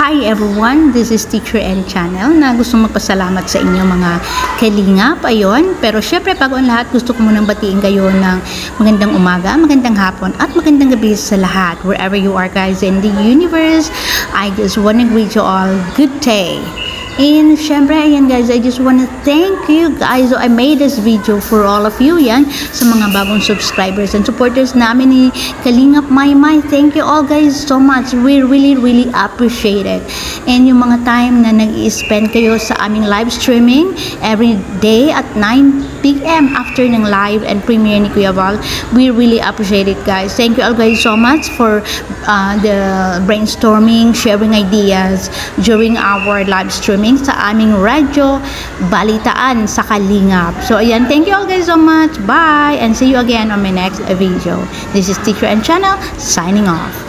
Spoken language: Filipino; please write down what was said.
Hi everyone, this is Teacher N Channel na gusto magpasalamat sa inyo mga kalingap. Ayun, pero syempre bago ang lahat gusto ko munang batiin kayo ng magandang umaga, magandang hapon at magandang gabi sa lahat. Wherever you are guys in the universe, I just want to greet you all good day. And syempre, ayan guys, I just wanna thank you guys. So, I made this video for all of you, yan, sa mga bagong subscribers and supporters namin ni Kalingap Maymay. Thank you all guys so much. We really appreciate it. And yung mga time na nag-i-spend kayo sa aming live streaming every day at 9 p.m. after ng live and premiere ni Kuya Val, we really appreciate it guys. Thank you all guys so much for the brainstorming, sharing ideas during our live streaming sa aming radyo balitaan sa Kalingap. So ayan, thank you all guys so much. Bye and see you again on my next video. This is Teacher N Channel signing off.